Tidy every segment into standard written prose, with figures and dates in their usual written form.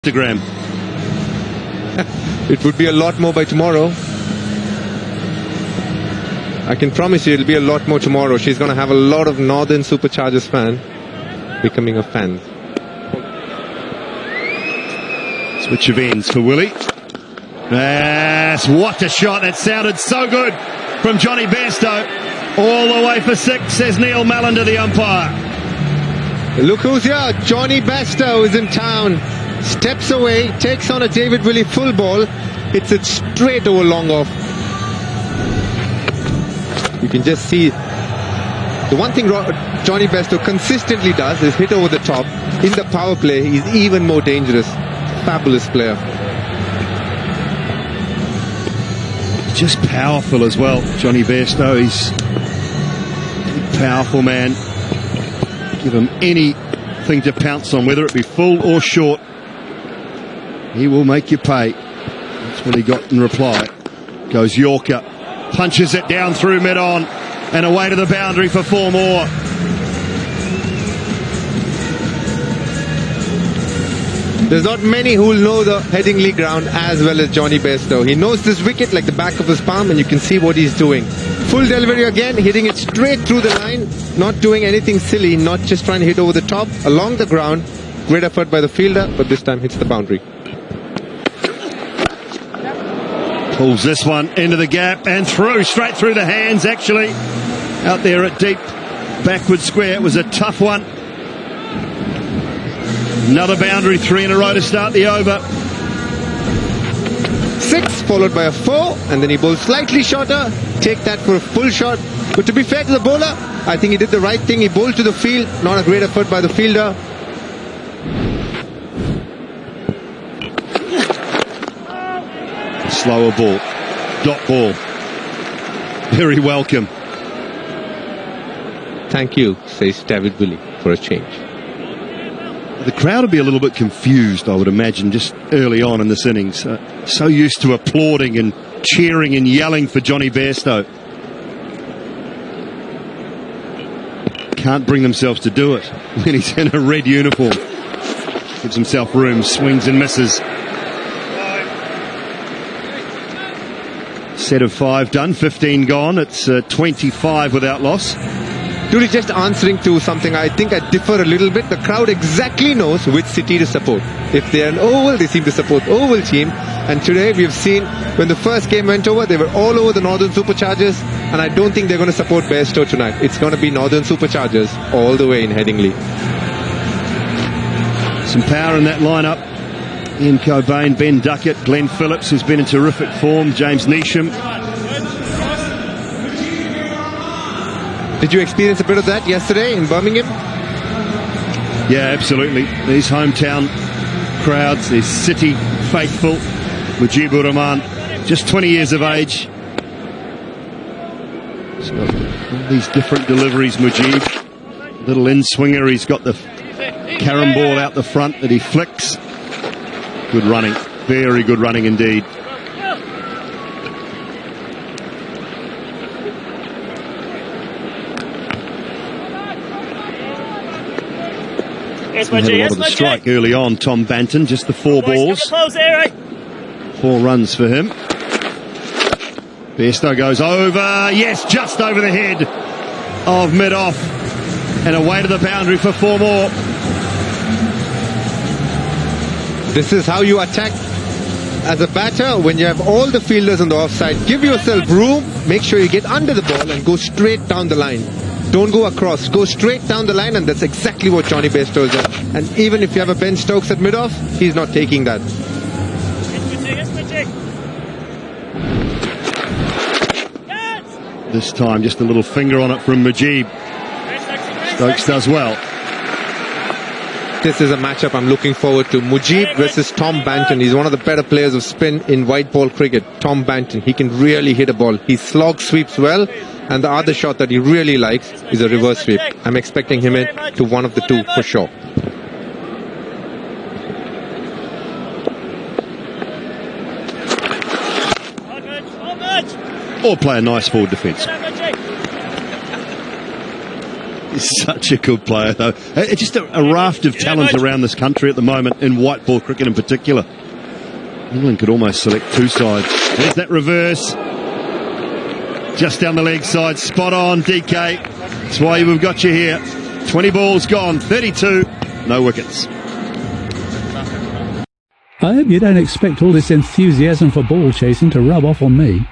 Instagram. It would be a lot more by tomorrow. I can promise you it'll be a lot more tomorrow. She's going to have a lot of Northern Superchargers fans becoming a fan. Switch of ends for Willie. Yes, what a shot. That sounded so good from Johnny Bairstow. All the way for 6, says Neil Mallon to the umpire. Look who's here. Johnny Bairstow is in town. Steps away, takes on a David Willey full ball. Hits it straight over long off. You can just see the one thing Johnny Bairstow consistently does is hit over the top. In the power play, he's even more dangerous. Fabulous player. Just powerful as well, Johnny Bairstow. He's a powerful man. Give him anything to pounce on, whether it be full or short. He will make you pay. That's what he got in reply. Goes Yorker, punches it down through mid-on and away to the boundary for 4 more. There's not many who will know the Headingley ground as well as Johnny Bairstow. He knows this wicket like the back of his palm, and you can see what he's doing. Full delivery again, hitting it straight through the line, not doing anything silly, not just trying to hit over the top, along the ground. Great effort by the fielder, but this time hits the boundary. Pulls this one into the gap and through, straight through the hands actually. Out there at deep backward square. It was a tough one. Another boundary, 3 in a row to start the over. 6 followed by a 4, and then he bowls slightly shorter. Take that for a full shot. But to be fair to the bowler, I think he did the right thing. He bowled to the field. Not a great effort by the fielder. Slower ball, dot ball. Very welcome. Thank you, says David Willey, for a change. The crowd will be a little bit confused, I would imagine, just early on in this innings. So used to applauding and cheering and yelling for Johnny Bairstow. Can't bring themselves to do it when he's in a red uniform. Gives himself room, swings and misses. Set of 5 done, 15 gone. It's 25 without loss. Dude is just answering to something I think I differ a little bit. The crowd exactly knows which city to support. If they're an Oval, they seem to support Oval team. And today we've seen when the first game went over, they were all over the Northern Superchargers. And I don't think they're going to support Bairstow tonight. It's going to be Northern Superchargers all the way in Headingley. Some power in that lineup. Ian Cobain, Ben Duckett, Glenn Phillips, who's been in terrific form, James Neesham. Did you experience a bit of that yesterday in Birmingham? Yeah, absolutely. These hometown crowds, these city faithful. Mujibur Rahman, just 20 years of age. He's got all these different deliveries, Mujib. Little in-swinger, he's got the carom ball out the front that he flicks. Good running, very good running indeed. He had a lot of the strike early on, Tom Banton, just the 4 balls. 4 runs for him. Bairstow goes over, yes, just over the head of mid-off. And away to the boundary for 4 more. This is how you attack as a batter when you have all the fielders on the offside. Give yourself room, make sure you get under the ball and go straight down the line. Don't go across, go straight down the line, and that's exactly what Johnny Bairstow does. And even if you have a Ben Stokes at mid-off, he's not taking that. This time just a little finger on it from Mujib. Stokes does well. This is a matchup I'm looking forward to. Mujib versus Tom Banton. He's one of the better players of spin in white ball cricket. Tom Banton, he can really hit a ball. He slog sweeps well, and the other shot that he really likes is a reverse sweep. I'm expecting him to one of the 2 for sure. Or play a nice forward defence. He's such a good player, though. Just a raft of talent around this country at the moment, in white ball cricket in particular. England could almost select two sides. There's that reverse. Just down the leg side, spot on, DK. That's why we've got you here. 20 balls gone, 32, no wickets. I hope you don't expect all this enthusiasm for ball chasing to rub off on me.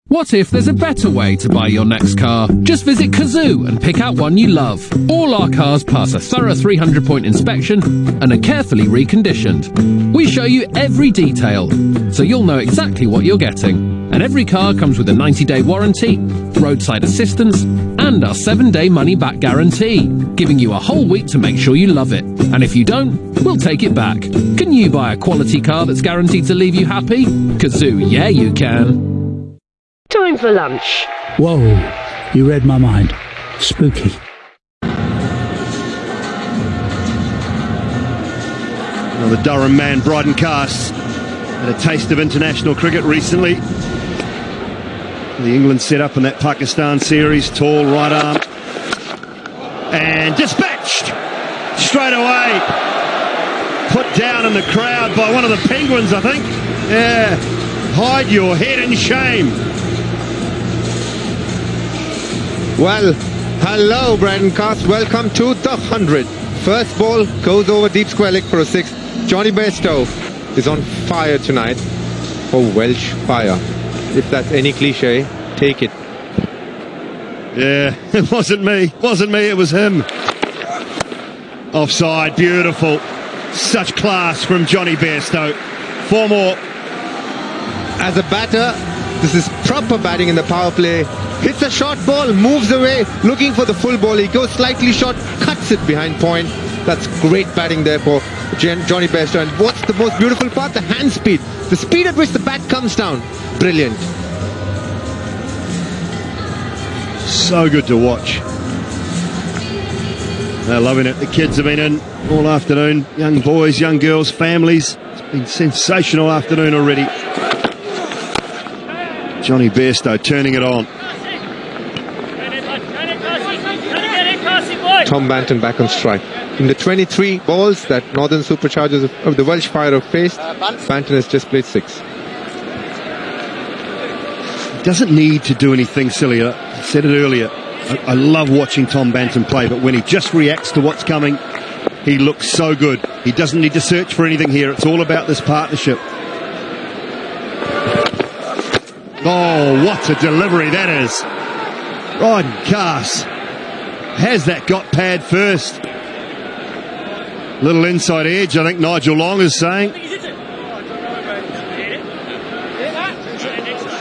What if there's a better way to buy your next car? Just visit Kazoo and pick out one you love. All our cars pass a thorough 300-point inspection and are carefully reconditioned. We show you every detail, so you'll know exactly what you're getting. And every car comes with a 90-day warranty, roadside assistance, and our 7-day money-back guarantee, giving you a whole week to make sure you love it. And if you don't, we'll take it back. Can you buy a quality car that's guaranteed to leave you happy? Kazoo, yeah you can. Time for lunch. Whoa, you read my mind. Spooky. Well, the Durham man, Bryden Cass, had a taste of international cricket recently. The England set up in that Pakistan series, tall right arm. And dispatched straight away. Put down in the crowd by one of the Penguins, I think. Yeah, hide your head in shame. Well, hello, Bryden Cass. Welcome to the 100. First ball goes over deep square leg for a 6. Johnny Bairstow is on fire tonight for Welsh fire. If that's any cliche, take it. Yeah, it wasn't me. Wasn't me, it was him. Offside, beautiful. Such class from Johnny Bairstow. 4 more. As a batter, this is proper batting in the power play. Hits a short ball, moves away, looking for the full ball. He goes slightly short, cuts it behind point. That's great batting there for Johnny Bairstow. And what's the most beautiful part? The hand speed. The speed at which the bat comes down. Brilliant. So good to watch. They're loving it. The kids have been in all afternoon. Young boys, young girls, families. It's been a sensational afternoon already. Johnny Bairstow turning it on. Tom Banton back on strike. In the 23 balls that Northern Superchargers of the Welsh Fire have faced, Banton has just played 6. He doesn't need to do anything silly. I said it earlier. I love watching Tom Banton play, but when he just reacts to what's coming, he looks so good. He doesn't need to search for anything here. It's all about this partnership. Oh, what a delivery that is. Bryden Cass. Has that got pad first? Little inside edge, I think Nigel Long is saying.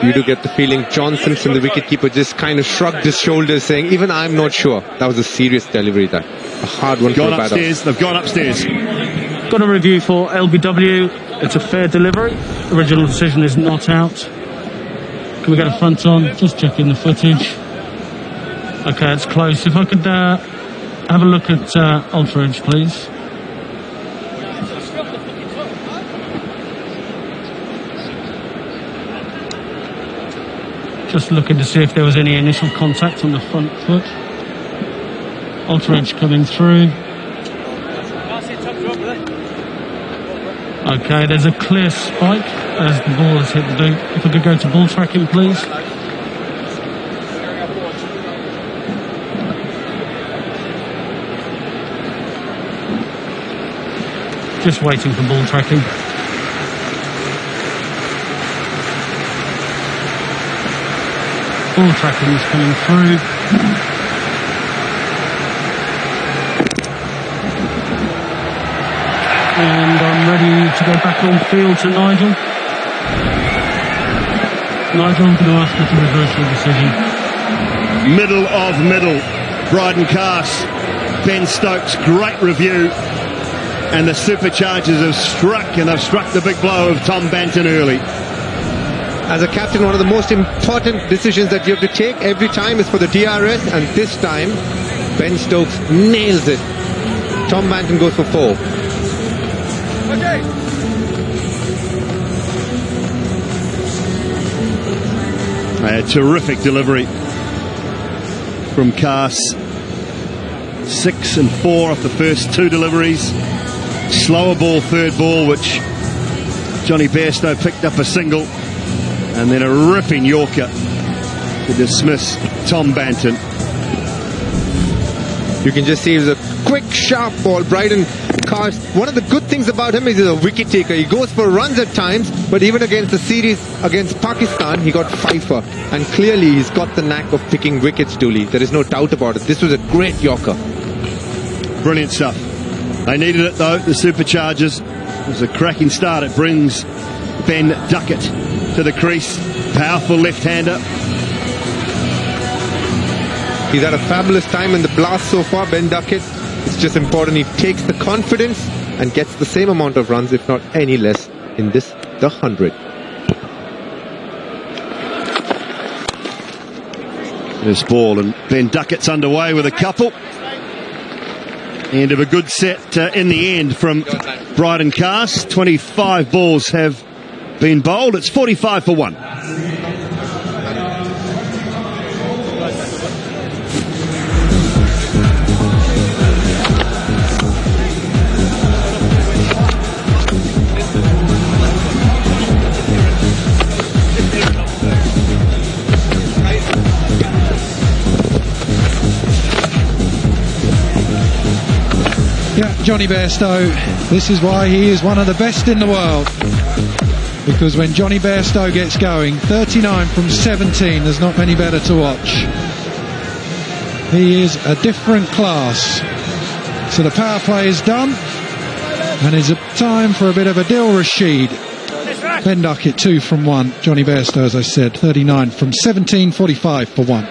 You do get the feeling John Simpson, the wicketkeeper, just kind of shrugged his shoulders, saying, even I'm not sure. That was a serious delivery, that. A hard one for a batter. They've gone upstairs. Got a review for LBW. It's a fair delivery. Original decision is not out. Can we get a front on? Just checking the footage. Okay, it's close. If I could have a look at Ultra Edge, please. Just looking to see if there was any initial contact on the front foot. Ultra Edge coming through. Okay, there's a clear spike as the ball has hit the boot. If we could go to ball tracking, please. Just waiting for ball tracking. Ball tracking is coming through. And I'm ready to go back on field to Nigel. Nigel, I'm going to ask you to reverse your decision. Middle of middle. Bryden Cass, Ben Stokes, great review. And the Superchargers have struck, and they've struck the big blow of Tom Banton early. As a captain, one of the most important decisions that you have to take every time is for the DRS, and this time, Ben Stokes nails it. Tom Banton goes for 4. A terrific delivery from Cass. 6 and 4 off the first 2 deliveries. Slower ball, third ball, which Johnny Bairstow picked up a single, and then a ripping Yorker to dismiss Tom Banton. You can just see it was a quick, sharp ball. Bryden Cars, one of the good things about him is he's a wicket taker. He goes for runs at times, but even against the series against Pakistan, he got 5 for. And clearly he's got the knack of picking wickets, Dooley. There is no doubt about it. This was a great Yorker. Brilliant stuff. They needed it though, the Superchargers. It was a cracking start. It brings Ben Duckett to the crease. Powerful left-hander. He's had a fabulous time in the blast so far, Ben Duckett. It's just important he takes the confidence and gets the same amount of runs, if not any less, in this, the 100. This ball, and Ben Duckett's underway with a couple. End of a good set in the end from Bryden Cars. 25 balls have been bowled. It's 45 for 1. Yeah, Johnny Bairstow, this is why he is one of the best in the world. Because when Johnny Bairstow gets going, 39 from 17, there's not many better to watch. He is a different class. So the power play is done, and it's time for a bit of a Dil Rashid. Ben Duckett 2 from 1, Johnny Bairstow, as I said, 39 from 17, 45 for 1.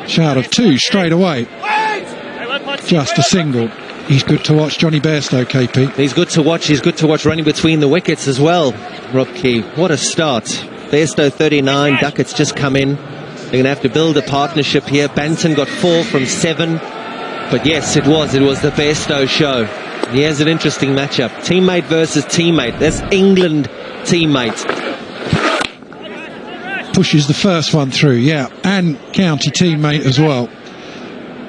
Shout of 2 straight away. Just a single. He's good to watch, Johnny Bairstow, KP. He's good to watch. He's good to watch running between the wickets as well, Rob Key. What a start. Bairstow 39, Duckett's just come in. They're going to have to build a partnership here. Banton got 4 from 7. But yes, it was the Bairstow show. Here's an interesting matchup. Teammate versus teammate. That's England teammate. Pushes the first one through, yeah, and county teammate as well.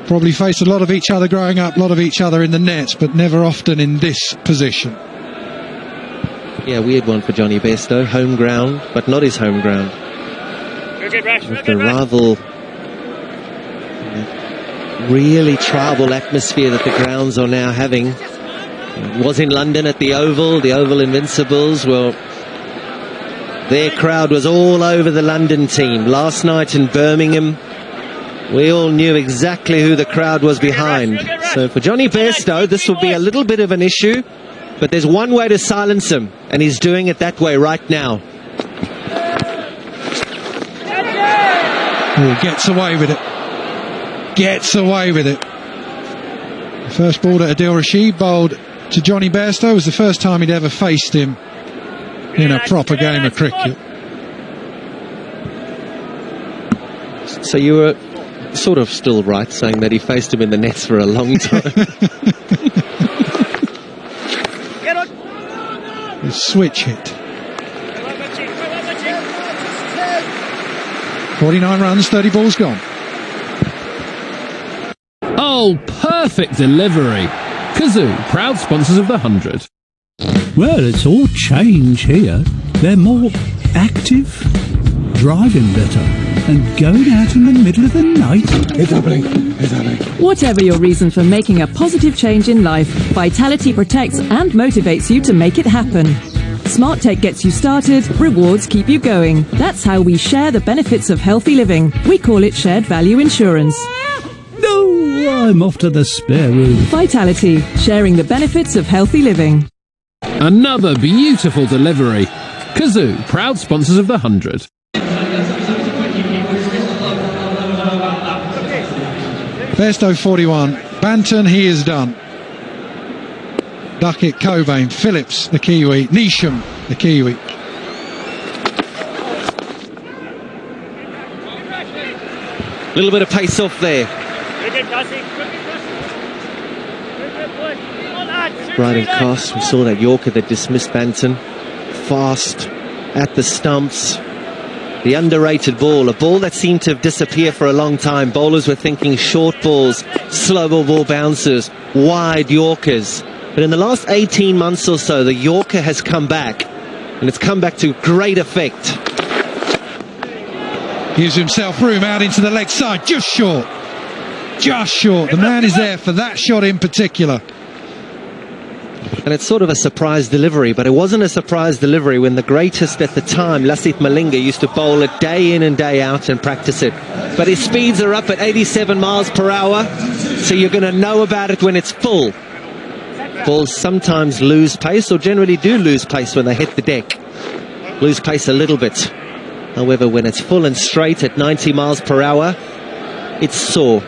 Probably faced a lot of each other growing up, a lot of each other in the nets, but never often in this position. Yeah, weird one for Johnny Bairstow. Home ground, but not his home ground. With the rival, really tribal atmosphere that the grounds are now having. It was in London at the Oval Invincibles. Well, their crowd was all over the London team. Last night in Birmingham, we all knew exactly who the crowd was behind. So for Johnny Bairstow, this will be a little bit of an issue, but there's one way to silence him, and he's doing it that way right now. Oh, gets away with it. Gets away with it. The first ball that Adil Rashid bowled to Johnny Bairstow was the first time he'd ever faced him in a proper game of cricket. So you were sort of still right saying that he faced him in the nets for a long time. The switch hit. 49 runs, 30 balls gone. Oh, perfect delivery. Kazoo, proud sponsors of the 100. Well, it's all change here. They're more active, driving better, and going out in the middle of the night. It's happening. It's happening. Whatever your reason for making a positive change in life, Vitality protects and motivates you to make it happen. Smart Tech gets you started, rewards keep you going. That's how we share the benefits of healthy living. We call it shared value insurance. No, I'm off to the spare room. Vitality, sharing the benefits of healthy living. Another beautiful delivery. Kazoo, proud sponsors of the 100. Bairstow 41. Banton, he is done. Duckett, Cobain, Phillips, the Kiwi, Neesham, the Kiwi. A little bit of pace off there. Bryden Coss, we saw that Yorker that dismissed Banton. Fast at the stumps. The underrated ball, a ball that seemed to have disappeared for a long time. Bowlers were thinking short balls, slow ball bounces, wide Yorkers. But in the last 18 months or so, the Yorker has come back, and it's come back to great effect. Gives himself room out into the leg side, just short. Just short. The man is there for that shot in particular. And it's sort of a surprise delivery, but it wasn't a surprise delivery when the greatest at the time, Lasith Malinga, used to bowl it day in and day out and practice it. But his speeds are up at 87 miles per hour, so you're going to know about it when it's full. Balls sometimes lose pace, or generally do lose pace when they hit the deck. Lose pace a little bit. However, when it's full and straight at 90 miles per hour, it's sore.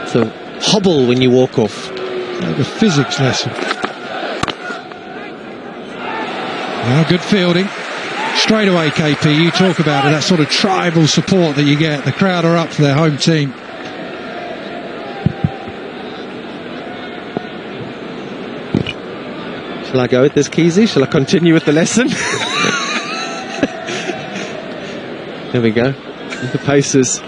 So hobble when you walk off. Like a physics lesson. Now, good fielding. Straight away, KP, you talk about it, that sort of tribal support that you get. The crowd are up for their home team. Shall I go with this, Keezy? Shall I continue with the lesson? There we go. The paces.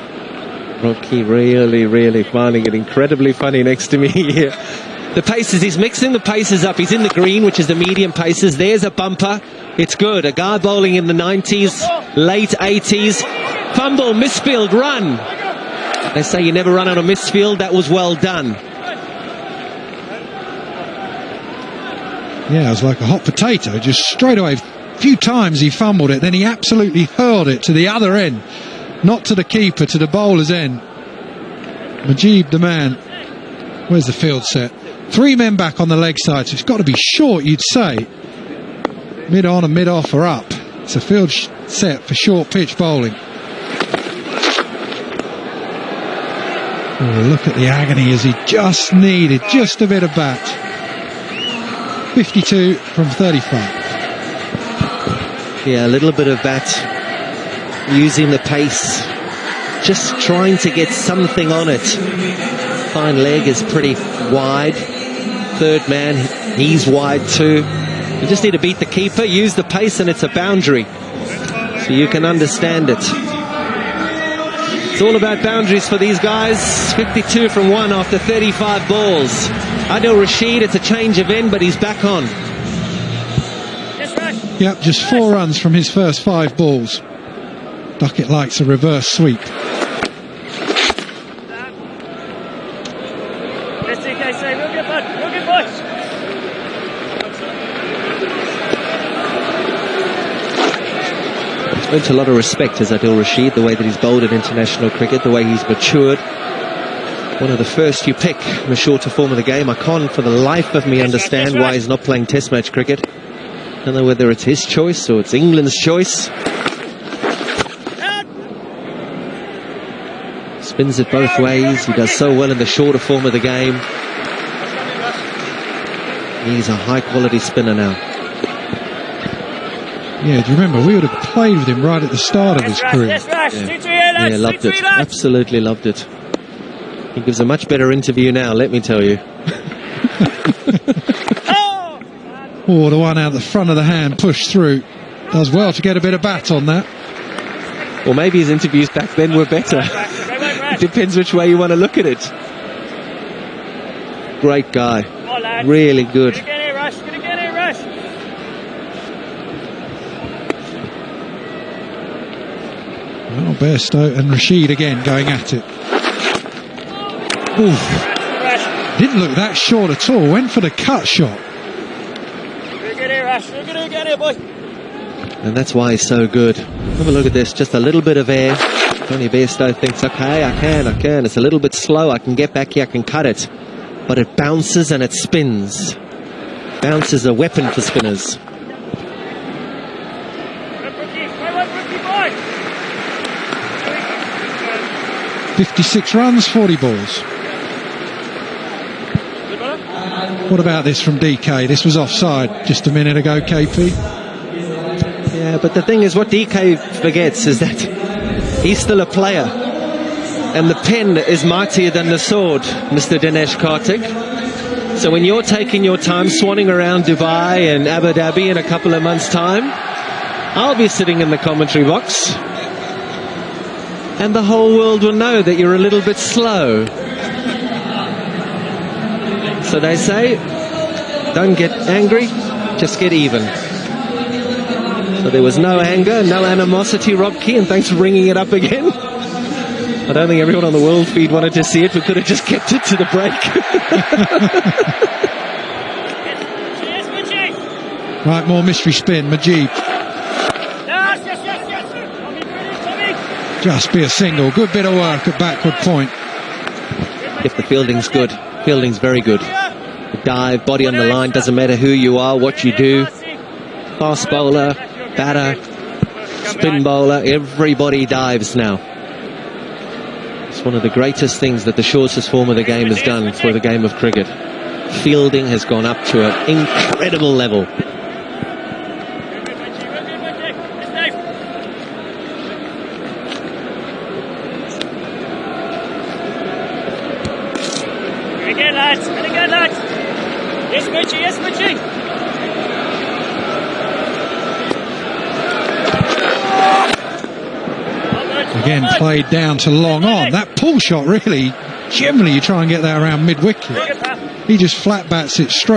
Rocky really finding it incredibly funny next to me here. The paces, he's mixing the paces up. He's in the green, which is the medium paces. There's a bumper. It's good. A guy bowling in the 90s, late 80s. Fumble, misfield, run. They say you never run on a misfield. That was well done. Yeah, it was like a hot potato. Just straight away, a few times he fumbled it. Then he absolutely hurled it to the other end. Not to the keeper, to the bowler's end. Majib, the man. Where's the field set? 3 men back on the leg side, so it's got to be short, you'd say. Mid on and mid off are up. It's a field set for short pitch bowling. Oh, look at the agony as he just needed just a bit of bat. 52 from 35. Yeah, a little bit of bat. Using the pace, just trying to get something on it. Fine leg is pretty wide. Third man, he's wide too. You just need to beat the keeper, use the pace, and it's a boundary. So you can understand it. It's all about boundaries for these guys. 52 from 1 after 35 balls. Adil Rashid, it's a change of end, but he's back on. Yep, just 4 runs from his first 5 balls. Duckett likes a reverse sweep. Earned a lot of respect as Adil Rashid, the way that he's bowled in international cricket, the way he's matured. One of the first you pick in the shorter form of the game. I can't for the life of me understand why he's not playing test match cricket. I don't know whether it's his choice or it's England's choice. Spins it both ways. He does so well in the shorter form of the game. He's a high quality spinner now. Yeah, do you remember? We would have played with him right at the start of his career. Yeah, loved it. Absolutely loved it. He gives a much better interview now, let me tell you. Oh, the one out the front of the hand pushed through. Does well to get a bit of bat on that. Or maybe his interviews back then were better. It depends which way you want to look at it. Great guy. Really good. Well, Bairstow and Rashid again going at it. Oof. Didn't look that short at all. Went for the cut shot. And that's why he's so good. Have a look at this. Just a little bit of air. Tony Bairstow thinks, okay, I can. It's a little bit slow. I can get back here. I can cut it. But it bounces and it spins. Bounce is a weapon for spinners. .56 runs, 40 balls. What about this from DK? This was offside just a minute ago, KP. Yeah, but the thing is, what DK forgets is that he's still a player. And the pen is mightier than the sword, Mr. Dinesh Karthik. So when you're taking your time swanning around Dubai and Abu Dhabi in a couple of months' time, I'll be sitting in the commentary box, and the whole world will know that you're a little bit slow. So they say, don't get angry, just get even. So there was no anger, no animosity, Rob Key, and thanks for bringing it up again. I don't think everyone on the world feed wanted to see it. We could have just kept it to the break. Right, more mystery spin, Majid. Just be a single. Good bit of work at backward point. If the fielding's good, fielding's very good. Dive, body on the line, doesn't matter who you are, what you do. Fast bowler, batter, spin bowler, everybody dives now. It's one of the greatest things that the shortest form of the game has done for the game of cricket. Fielding has gone up to an incredible level. Again, played down to long on. That pull shot, really, generally you try and get that around mid-wicket. He just flat bats it straight.